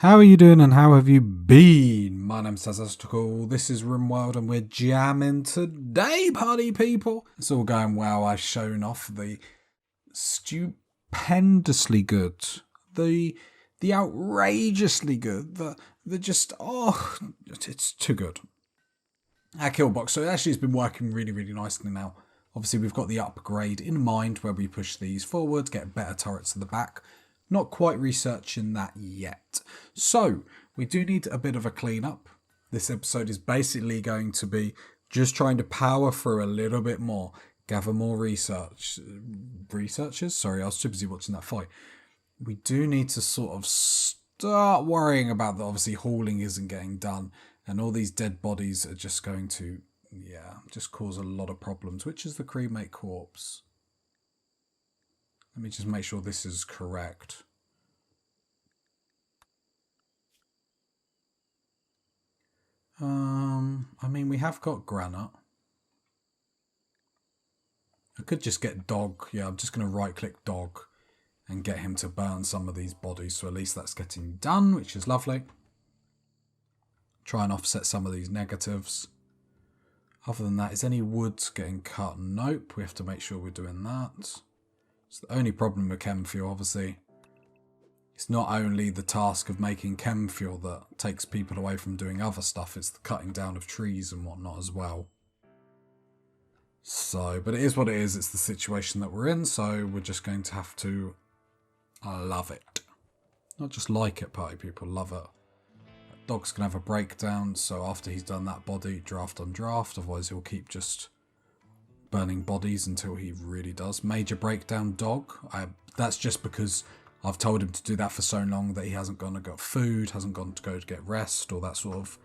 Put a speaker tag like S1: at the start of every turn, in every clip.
S1: How are you doing and how have you been? My name's Statistical. This is Rimworld and we're jamming today, party people. It's all going well. I've shown off the stupendously good, the outrageously good, the just, it's too good. Our kill box. So it actually has been working really, really nicely now. Obviously, we've got the upgrade in mind where we push these forward, get better turrets to the back. Not quite researching that yet. So, we do need a bit of a cleanup. This episode is basically going to be just trying to power through a little bit more. Gather more researchers? Sorry, I was too busy watching that fight. We do need to sort of start worrying about that obviously hauling isn't getting done. And all these dead bodies are just going to, just cause a lot of problems. Which is the cremate corpse? Let me just make sure this is correct. I mean, we have got granite. I could just get dog. Yeah, I'm just going to right-click dog and get him to burn some of these bodies. So at least that's getting done, which is lovely. Try and offset some of these negatives. Other than that, is any wood getting cut? Nope, we have to make sure we're doing that. It's the only problem with chem fuel, obviously. It's not only the task of making chem fuel that takes people away from doing other stuff, it's the cutting down of trees and whatnot as well. So, but it is what it is, it's the situation that we're in, so we're just going to have to love it. Not just like it, party people, love it. Dog's going to have a breakdown, so after he's done that body, draft on draft, otherwise he'll keep just burning bodies until he really does. Major breakdown dog. That's just because I've told him to do that for so long that he hasn't gone and got food, hasn't gone to go to get rest, or that sort of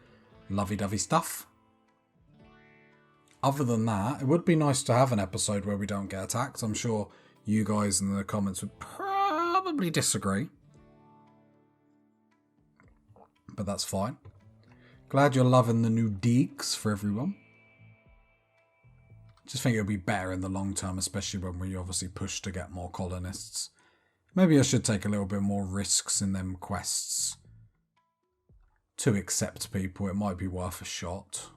S1: lovey-dovey stuff. Other than that, it would be nice to have an episode where we don't get attacked. I'm sure you guys in the comments would probably disagree. But that's fine. Glad you're loving the new digs for everyone. Just think it'll be better in the long term, especially when we obviously push to get more colonists. Maybe I should take a little bit more risks in them quests. To accept people, it might be worth a shot.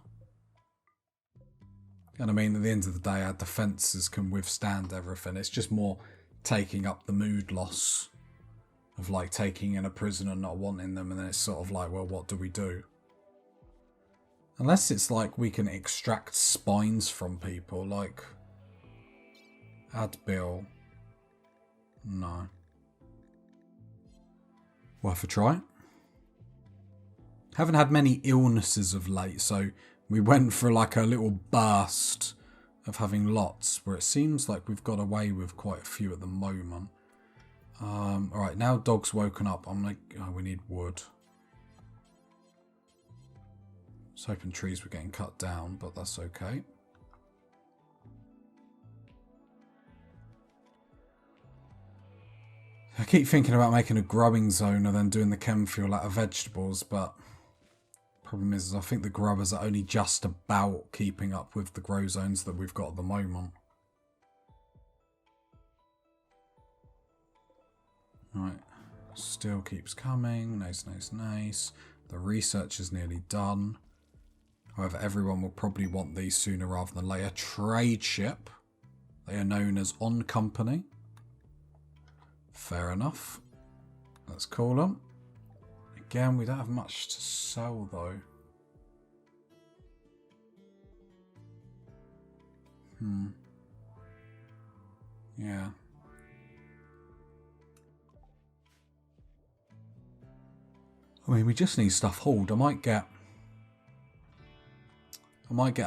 S1: And I mean, at the end of the day, our defences can withstand everything. It's just more taking up the mood loss of like taking in a prisoner, not wanting them, and then it's sort of like, well, what do we do? Unless it's like we can extract spines from people, like add bill. No. Worth a try. Haven't had many illnesses of late, so we went for like a little burst of having lots, where it seems like we've got away with quite a few at the moment. Alright, now dog's woken up. I'm like, oh, we need wood. I was hoping trees were getting cut down, but that's okay. I keep thinking about making a growing zone and then doing the chem fuel out of vegetables, but problem is I think the growers are only just about keeping up with the grow zones that we've got at the moment. Right, still keeps coming. Nice, nice, nice. The research is nearly done. However, everyone will probably want these sooner rather than later. Trade ship. They are known as On Company. Fair enough. Let's call them. Again, we don't have much to sell though. Yeah. I mean, we just need stuff hauled. I might get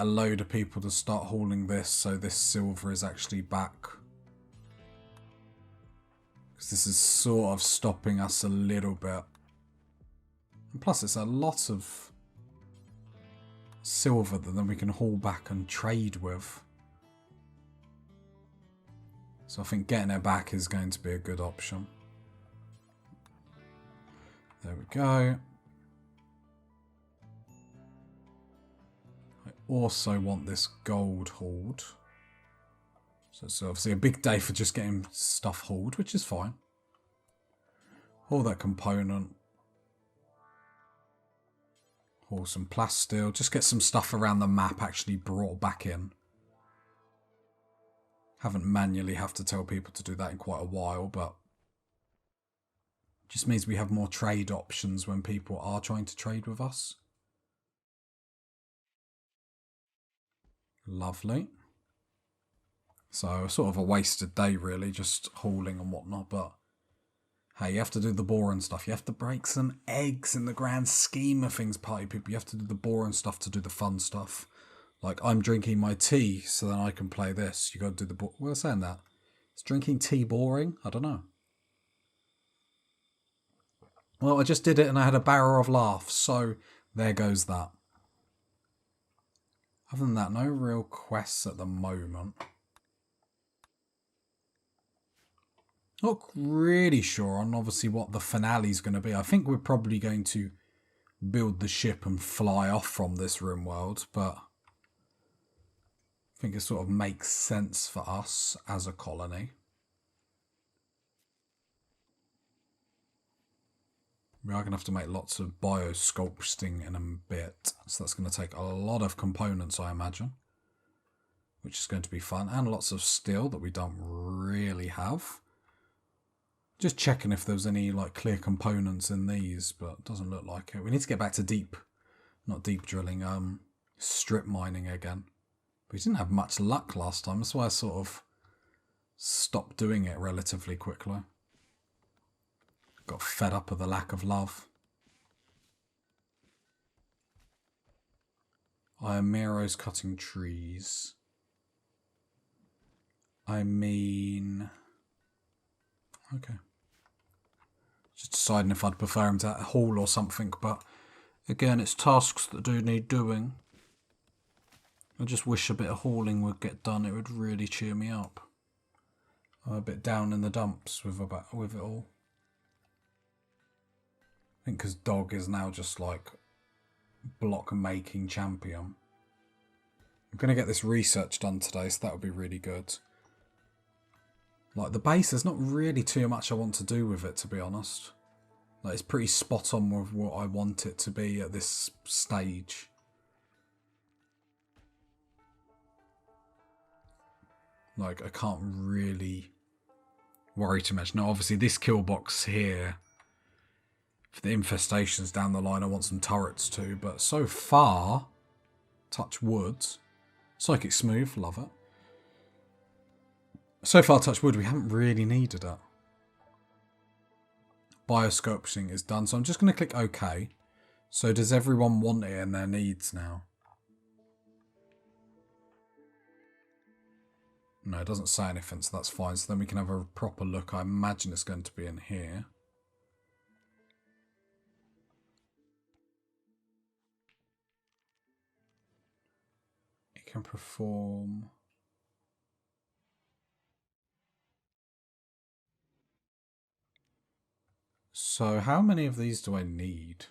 S1: a load of people to start hauling this, so this silver is actually back. Because this is sort of stopping us a little bit. And plus, it's a lot of silver that then we can haul back and trade with. So I think getting it back is going to be a good option. There we go. I also want this gold hauled. So it's obviously a big day for just getting stuff hauled, which is fine. Haul that component. Haul some plasteel. Just get some stuff around the map actually brought back in. Haven't manually have to tell people to do that in quite a while, but just means we have more trade options when people are trying to trade with us. Lovely. So sort of a wasted day really, just hauling and whatnot, but hey, you have to do the boring stuff. You have to break some eggs in the grand scheme of things, party people. You have to do the boring stuff to do the fun stuff. Like, I'm drinking my tea so then I can play this. You got to do the... We're saying that. Is drinking tea boring? I don't know. Well, I just did it and I had a barrel of laughs, so there goes that. Other than that, no real quests at the moment. Not really sure on obviously what the finale is going to be. I think we're probably going to build the ship and fly off from this Rimworld, but I think it sort of makes sense for us as a colony. We are going to have to make lots of biosculpting in a bit, so that's going to take a lot of components, I imagine, which is going to be fun, and lots of steel that we don't really have. Just checking if there's any like clear components in these, but it doesn't look like it. We need to get back to not deep drilling, strip mining again. We didn't have much luck last time, that's why I sort of stopped doing it relatively quickly. Got fed up with the lack of love. I am Miro's cutting trees. I mean... Okay. Just deciding if I'd prefer him to haul or something, but again, it's tasks that do need doing. I just wish a bit of hauling would get done. It would really cheer me up. I'm a bit down in the dumps with it all. I think because Dog is now just like block making champion. I'm going to get this research done today, so that would be really good. Like, the base, there's not really too much I want to do with it, to be honest. Like, it's pretty spot on with what I want it to be at this stage. Like, I can't really worry too much. Now, obviously, this kill box here, for the infestations down the line, I want some turrets too. But so far, touch wood. Psychic smooth, love it. So far, touch wood, we haven't really needed it. Biosculpting is done, so I'm just going to click OK. So does everyone want it in their needs now? No, it doesn't say anything, so that's fine. So then we can have a proper look. I imagine it's going to be in here. It can perform... So how many of these do I need?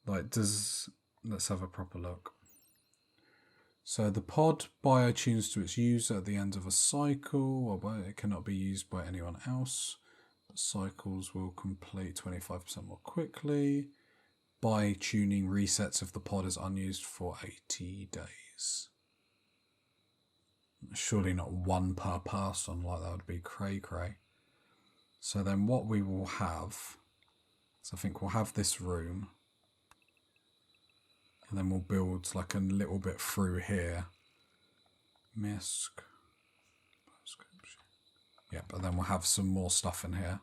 S1: Like, let's have a proper look. So the pod bio-tunes to its user at the end of a cycle, or it cannot be used by anyone else. But cycles will complete 25% more quickly. Bio-tuning resets if the pod is unused for 80 days. Surely not one per person, like that would be cray-cray. So then what we will have, so I think we'll have this room. And then we'll build like a little bit through here. Misc. Yep, and then we'll have some more stuff in here.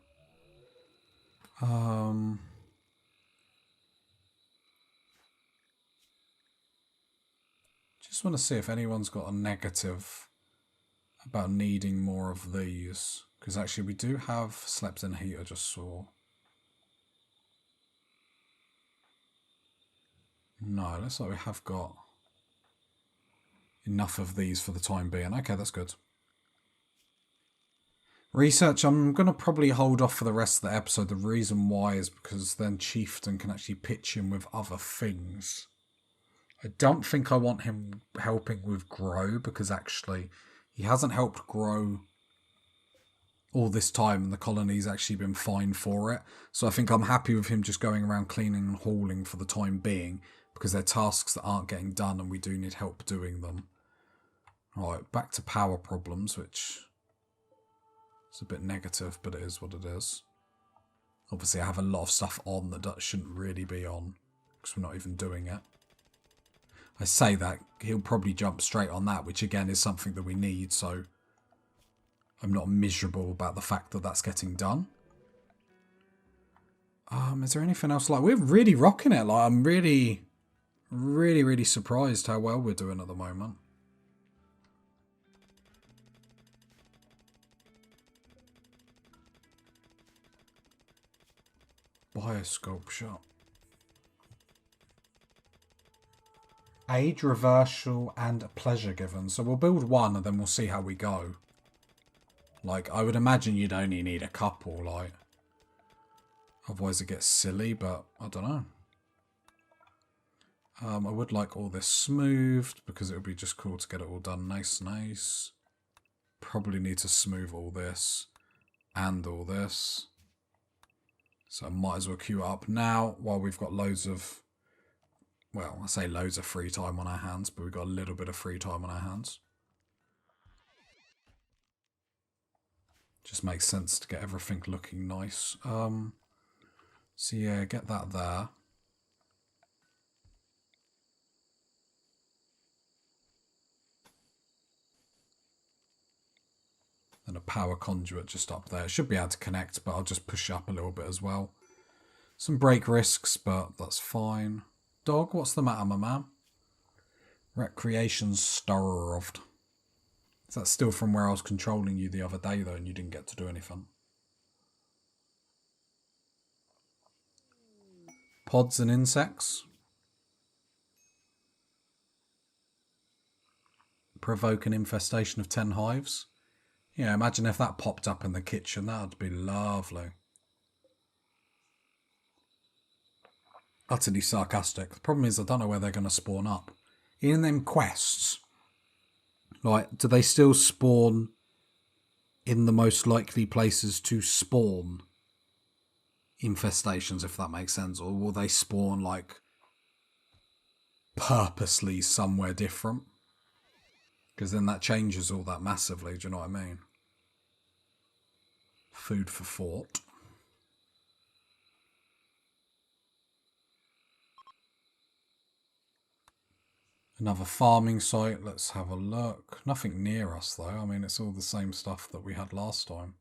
S1: Just want to see if anyone's got a negative about needing more of these. Because actually we do have slept in heat, I just saw. No, looks like we have got enough of these for the time being. Okay, that's good. Research, I'm going to probably hold off for the rest of the episode. The reason why is because then Chieftain can actually pitch in with other things. I don't think I want him helping with grow, because actually he hasn't helped grow all this time and the colony's actually been fine for it. So I think I'm happy with him just going around cleaning and hauling for the time being, because they're tasks that aren't getting done and we do need help doing them. Alright, back to power problems, which is a bit negative, but it is what it is. Obviously I have a lot of stuff on that shouldn't really be on, because we're not even doing it. I say that, he'll probably jump straight on that, which again is something that we need, so I'm not miserable about the fact that that's getting done. Is there anything else? Like, we're really rocking it. Like, I'm really, really, really surprised how well we're doing at the moment. Biosculpture. Age reversal and pleasure given. So we'll build one and then we'll see how we go. Like, I would imagine you'd only need a couple, like. Otherwise it gets silly, but I don't know. I would like all this smoothed, because it would be just cool to get it all done nice. Probably need to smooth all this and all this. So I might as well queue it up now while we've got loads of, well, I say loads of free time on our hands, but we've got a little bit of free time on our hands. Just makes sense to get everything looking nice. So yeah, get that there. And a power conduit just up there. It should be able to connect, but I'll just push up a little bit as well. Some break risks, but that's fine. Dog, what's the matter, my man? Recreation starved. Is that still from where I was controlling you the other day, though, and you didn't get to do anything? Pods and insects. Provoke an infestation of 10 hives. Yeah, imagine if that popped up in the kitchen. That would be lovely. Utterly sarcastic. The problem is I don't know where they're going to spawn up. In them quests, like, do they still spawn in the most likely places to spawn infestations, if that makes sense? Or will they spawn, like, purposely somewhere different? Because then that changes all that massively, do you know what I mean? Food for thought. Another farming site, let's have a look. Nothing near us though, I mean it's all the same stuff that we had last time.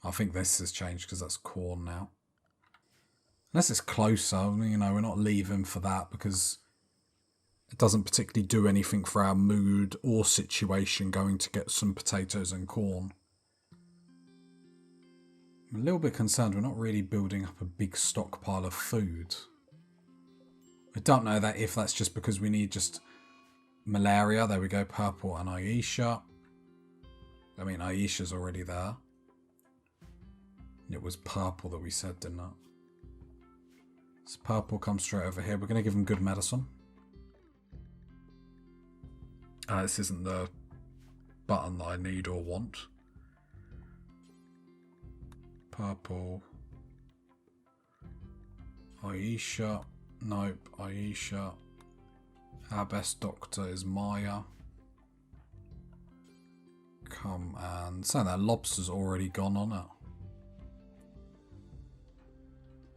S1: I think this has changed because that's corn now. Unless it's closer, you know, we're not leaving for that because it doesn't particularly do anything for our mood or situation going to get some potatoes and corn. I'm a little bit concerned we're not really building up a big stockpile of food. I don't know that if that's just because we need just malaria. There we go, purple and Aisha. I mean, Aisha's already there. It was purple that we said, didn't it? So purple comes straight over here. We're going to give him good medicine. This isn't the button that I need or want. Purple. Aisha. Nope, Aisha. Our best doctor is Maya. Come and... So that lobster's already gone on it.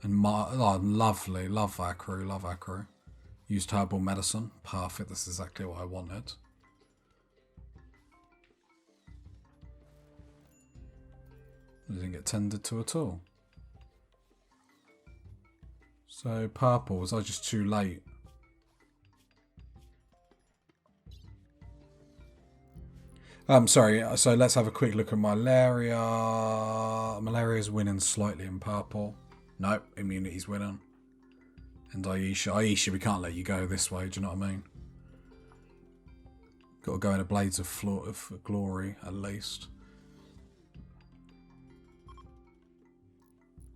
S1: And oh, lovely. Love our crew, love our crew. Used herbal medicine. Perfect, that's exactly what I wanted. Didn't get tended to at all. So purple, was I just too late? Sorry, so let's have a quick look at malaria. Malaria's winning slightly in purple. Nope, immunity's winning. And Aisha. Aisha, we can't let you go this way, do you know what I mean? Got to go into Blades of Glory, at least.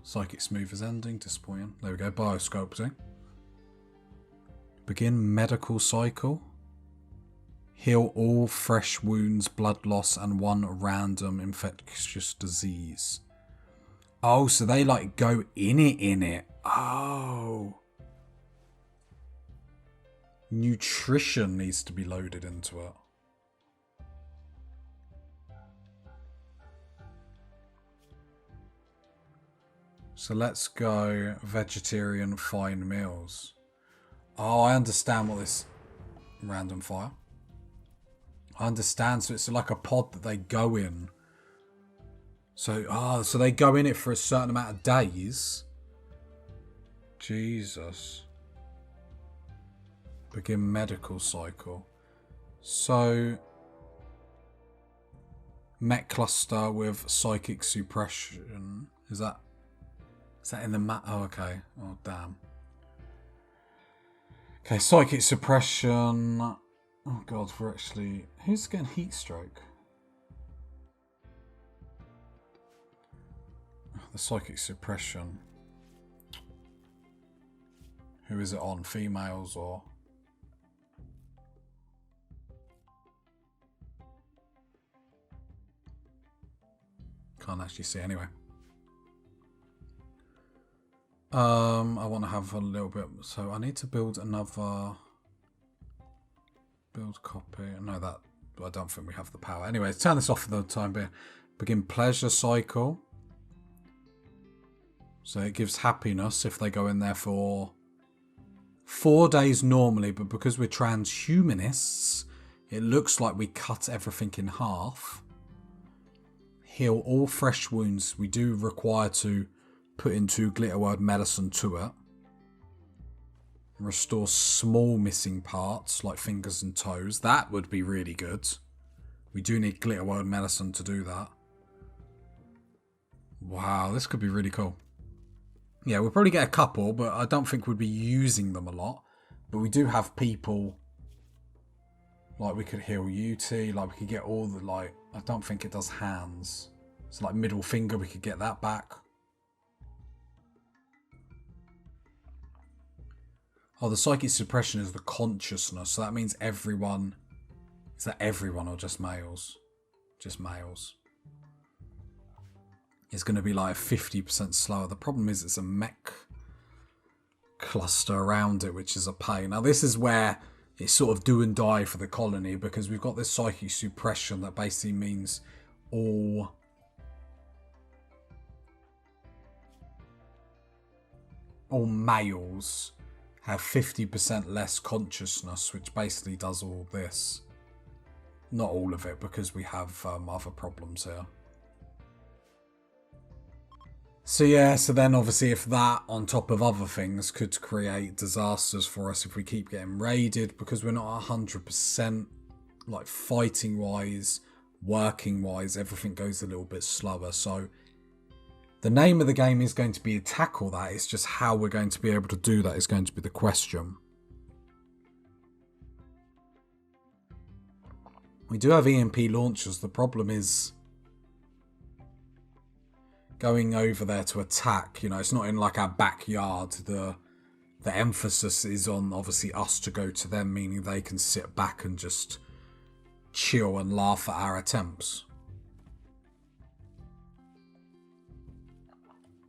S1: Psychic Smooth is ending, disappointing. There we go, biosculpting. Begin medical cycle. Heal all fresh wounds, blood loss, and one random infectious disease. Oh, so they like go in it. Oh. Nutrition needs to be loaded into it. So let's go vegetarian fine meals. Oh, I understand what this random fire. I understand. So it's like a pod that they go in. So, so they go in it for a certain amount of days. Jesus. Begin medical cycle. So, mech cluster with psychic suppression. Is that in the map? Oh, okay. Oh, damn. Okay, psychic suppression. Oh, God, we're actually... Who's getting heat stroke? The psychic suppression. Who is it on? Females or... Can't actually see anyway. I want to have a little bit... So I need to build another... Build copy. No, that... I don't think we have the power. Anyway, turn this off for the time being. Begin pleasure cycle. So it gives happiness if they go in there for 4 days normally, but because we're transhumanists, it looks like we cut everything in half. Heal all fresh wounds. We do require to put into glitter word medicine to it. Restore small missing parts like fingers and toes. That would be really good. We do need glitter word medicine to do that. Wow, this could be really cool. Yeah, we'll probably get a couple, but I don't think we'd be using them a lot. But we do have people, like we could heal UT, like we could get all the, like, I don't think it does hands. So like middle finger, we could get that back. Oh, the psychic suppression is the consciousness, so that means everyone, is that everyone or just males? Just males. It's going to be like 50% slower. The problem is it's a mech cluster around it, which is a pain. Now this is where it's sort of do and die for the colony, because we've got this psychic suppression that basically means all males have 50% less consciousness, which basically does all this. Not all of it, because we have other problems here. So yeah, so then obviously if that on top of other things could create disasters for us if we keep getting raided, because we're not 100% like fighting wise, working wise, everything goes a little bit slower. So the name of the game is going to be to tackle that. It's just how we're going to be able to do that is going to be the question. We do have EMP launchers. The problem is going over there to attack. You know, it's not in like our backyard. The emphasis is on obviously us to go to them, meaning they can sit back and just chill and laugh at our attempts.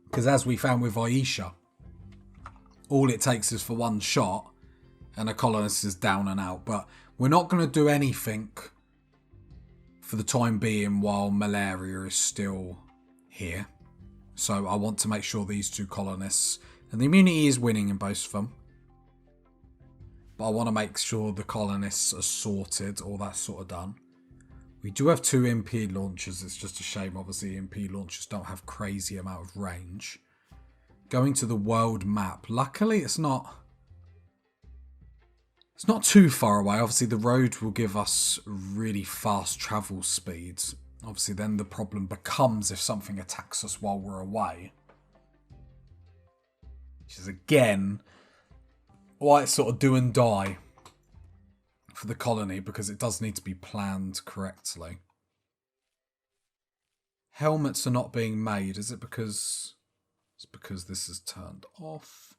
S1: Because as we found with Aisha, all it takes is for one shot and a colonist is down and out. But we're not going to do anything for the time being while malaria is still here. So I want to make sure these two colonists, and the immunity is winning in both of them, but I want to make sure the colonists are sorted, all that sort of done. We do have 2 MP launchers. It's just a shame, obviously, MP launchers don't have crazy amount of range. Going to the world map. Luckily, it's not too far away. Obviously, the road will give us really fast travel speeds. Obviously, then the problem becomes if something attacks us while we're away. Which is, again, why it's sort of do and die for the colony, because it does need to be planned correctly. Helmets are not being made. Is it because... It's because this is turned off.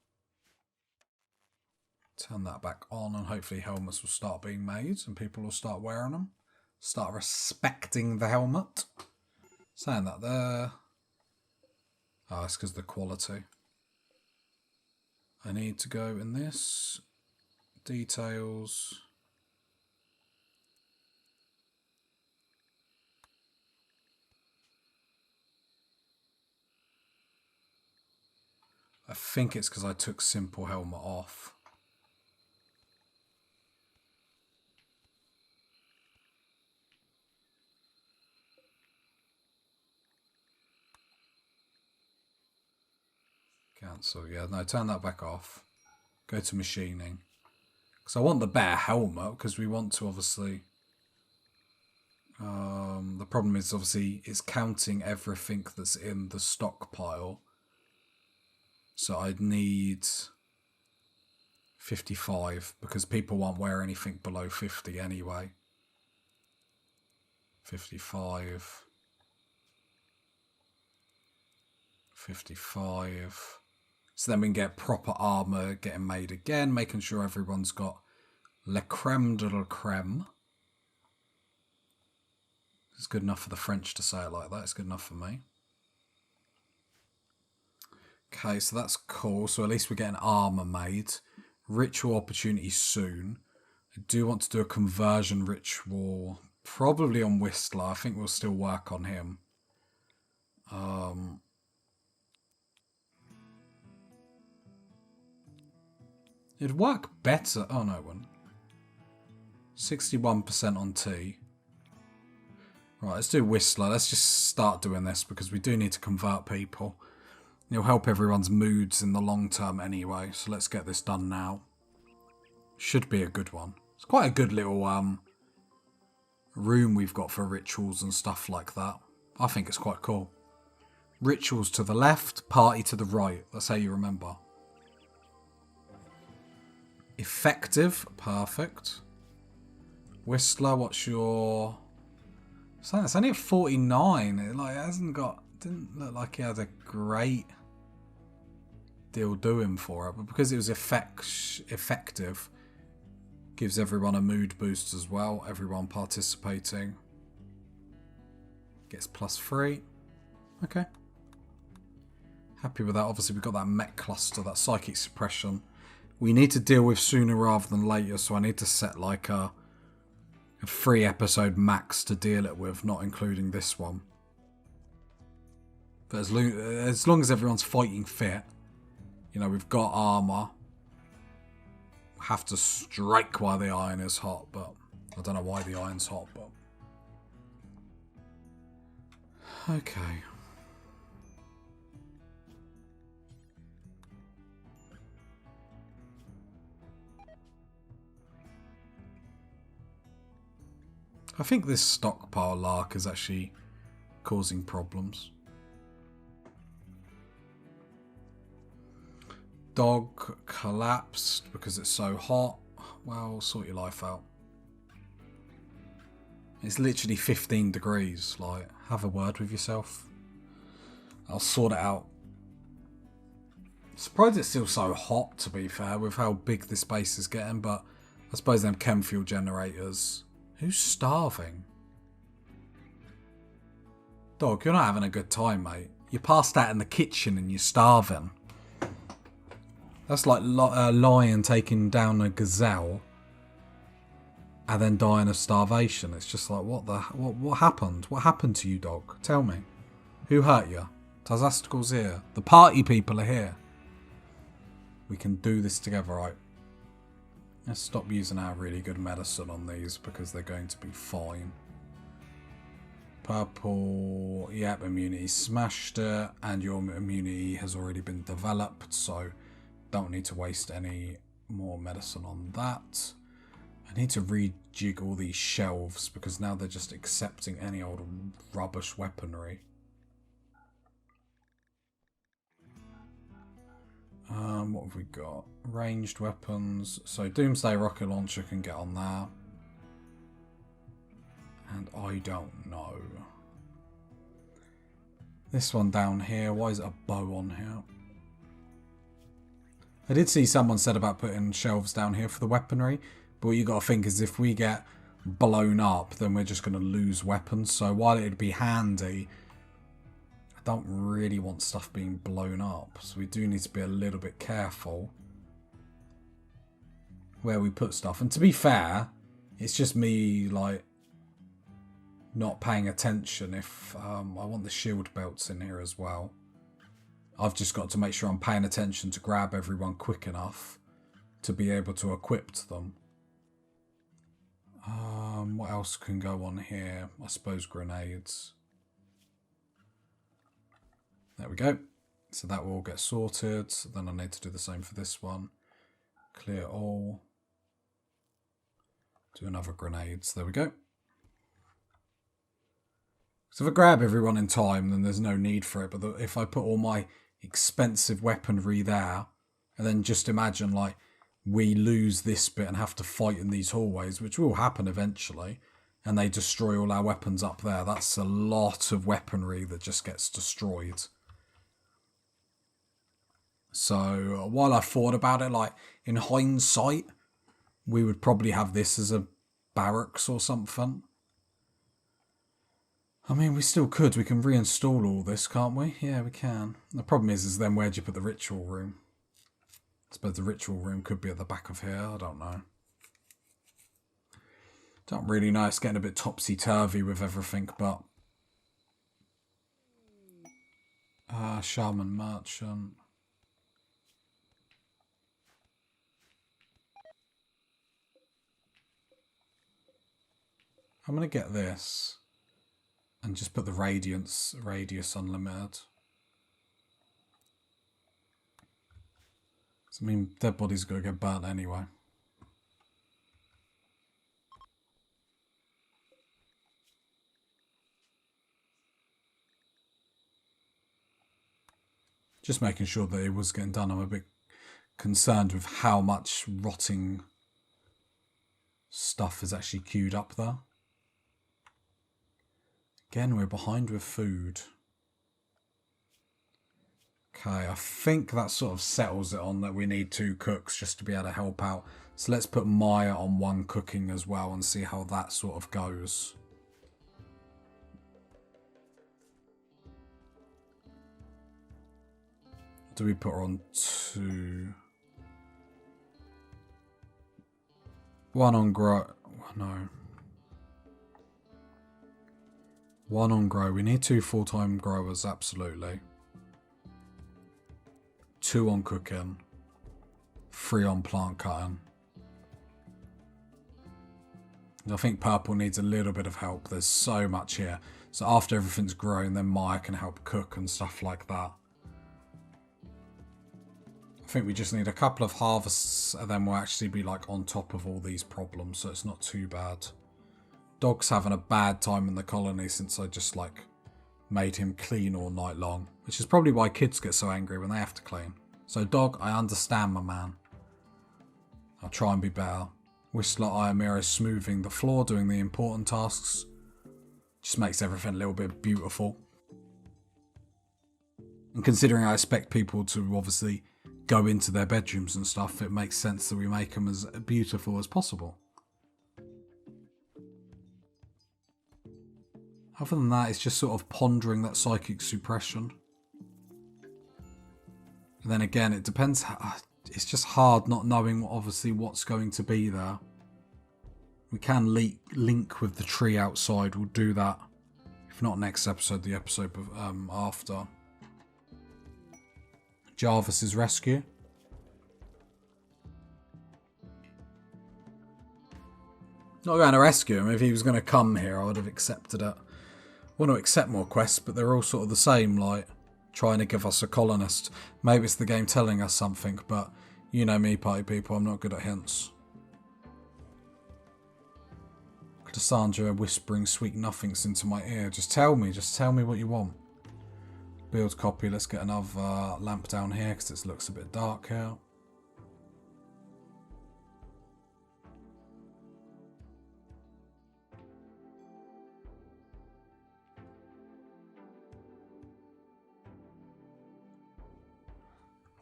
S1: Turn that back on and hopefully helmets will start being made and people will start wearing them. Start respecting the helmet. Saying that there. Oh, it's because of the quality. I need to go in this. Details. I think it's because I took simple helmet off. Cancel, yeah, no, turn that back off. Go to machining. Because I want the better helmet, because we want to obviously... the problem is obviously it's counting everything that's in the stockpile. So I'd need 55, because people won't wear anything below 50 anyway. 55. 55. So then we can get proper armour getting made again, making sure everyone's got le creme de la creme. It's good enough for the French to say it like that. It's good enough for me. Okay, so that's cool. So at least we're getting armour made. Ritual opportunity soon. I do want to do a conversion ritual. Probably on Whistler. I think we'll still work on him. It'd work better. Oh, no, it wouldn't. 61% on T. Right, let's do Whistler. Let's just start doing this because we do need to convert people. It'll help everyone's moods in the long term anyway. So let's get this done now. Should be a good one. It's quite a good little room we've got for rituals and stuff like that. I think it's quite cool. Rituals to the left, party to the right. That's how you remember. Effective, perfect. Whistler, what's your... So it's only at 49. It hasn't got... Didn't look like he had a great deal doing for it, but because it was effective, gives everyone a mood boost as well. Everyone participating gets +3. Okay. Happy with that. Obviously, we've got that mech cluster, that psychic suppression. We need to deal with sooner rather than later, so I need to set like a 3-episode max to deal it with, not including this one. But as long as everyone's fighting fit, you know, we've got armour. Have to strike while the iron is hot, but I don't know why the iron's hot, but... Okay. I think this stockpile lark is actually causing problems. Dog collapsed because it's so hot. Well, sort your life out. It's literally 15 degrees. Like, have a word with yourself. I'll sort it out. Surprised it's still so hot, to be fair, with how big this base is getting, but I suppose them chem fuel generators... Who's starving? Dog, you're not having a good time, mate. You passed out in the kitchen and you're starving. That's like a lion taking down a gazelle and then dying of starvation. It's just like, what happened? What happened to you, dog? Tell me. Who hurt you? Tazastical's here. The party people are here. We can do this together, right? Let's stop using our really good medicine on these because they're going to be fine. Purple, yep, immunity smashed it, and your immunity has already been developed, so don't need to waste any more medicine on that. I need to rejig all these shelves because now they're just accepting any old rubbish weaponry. What have we got? Ranged weapons. So Doomsday Rocket Launcher can get on there. And I don't know. This one down here. Why is it a bow on here? I did see someone said about putting shelves down here for the weaponry, but what you got to think is if we get blown up, then we're just going to lose weapons. So while it'd be handy, I don't really want stuff being blown up. So we do need to be a little bit careful where we put stuff. And to be fair, it's just me, like, not paying attention if I want the shield belts in here as well. I've just got to make sure I'm paying attention to grab everyone quick enough to be able to equip them. What else can go on here? I suppose grenades. There we go. So that will all get sorted. Then I need to do the same for this one. Clear all. Do another grenades. There we go. So if I grab everyone in time, then there's no need for it. But if I put all my expensive weaponry there, and then just imagine, like, we lose this bit and have to fight in these hallways, which will happen eventually, and they destroy all our weapons up there. That's a lot of weaponry that just gets destroyed. So while I thought about it, like, in hindsight, we would probably have this as a barracks or something. I mean, we still could. We can reinstall all this, can't we? Yeah, we can. The problem is then where do you put the ritual room? I suppose the ritual room could be at the back of here. I don't know. Don't really know. It's getting a bit topsy-turvy with everything, but... Shaman Merchant. I'm going to get this. And just put the radius unlimited. I mean, dead bodies are going to get burnt anyway. Just making sure that it was getting done. I'm a bit concerned with how much rotting stuff is actually queued up there. Again, we're behind with food. Okay, I think that sort of settles it on that we need 2 cooks just to be able to help out. So let's put Maya on 1 cooking as well and see how that sort of goes. Do we put her on 2? 1 on grow. No. 1 on grow. We need 2 full-time growers, absolutely. 2 on cooking. 3 on plant cutting. I think purple needs a little bit of help. There's so much here. So after everything's grown, then Maya can help cook and stuff like that. I think we just need a couple of harvests and then we'll actually be like on top of all these problems, so it's not too bad. Dog's having a bad time in the colony since I just like made him clean all night long, which is probably why kids get so angry when they have to clean. So dog, I understand, my man. I'll try and be better. Whistler Iamir is smoothing the floor, doing the important tasks. Just makes everything a little bit beautiful. And considering I expect people to obviously go into their bedrooms and stuff, it makes sense that we make them as beautiful as possible. Other than that, it's just sort of pondering that psychic suppression. And then again, it depends. It's just hard not knowing obviously what's going to be there. We can link with the tree outside. We'll do that. If not next episode, the episode after. Jarvis's rescue. Not going to rescue him. If he was going to come here, I would have accepted it. I want to accept more quests, but they're all sort of the same, like trying to give us a colonist. Maybe it's the game telling us something, but you know me, party people, I'm not good at hints. Cassandra whispering sweet nothings into my ear. Just tell me what you want. Build copy. Let's get another lamp down here because it looks a bit dark here.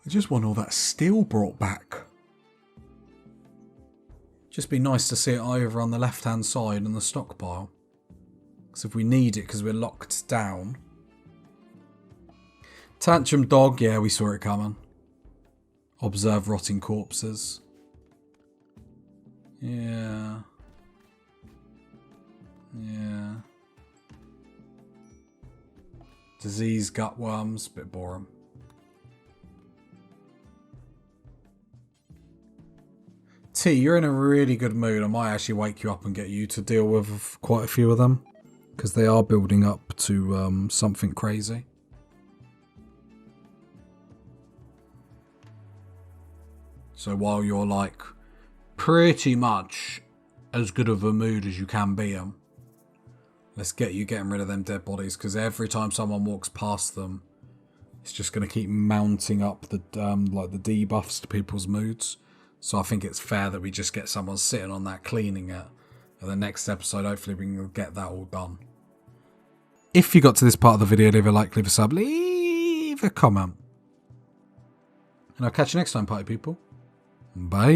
S1: I just want all that steel brought back. Just be nice to see it over on the left-hand side in the stockpile. Because if we need it, because we're locked down. Tantrum dog, yeah, we saw it coming. Observe rotting corpses. Yeah. Yeah. Disease gutworms, bit boring. T, you're in a really good mood. I might actually wake you up and get you to deal with quite a few of them. Because they are building up to something crazy. So while you're like pretty much as good of a mood as you can be in, let's get you getting rid of them dead bodies. Because every time someone walks past them, it's just going to keep mounting up the like the debuffs to people's moods. So I think it's fair that we just get someone sitting on that, cleaning it. And the next episode, hopefully we can get that all done. If you got to this part of the video, leave a like, leave a sub, leave a comment. And I'll catch you next time, party people. Bye.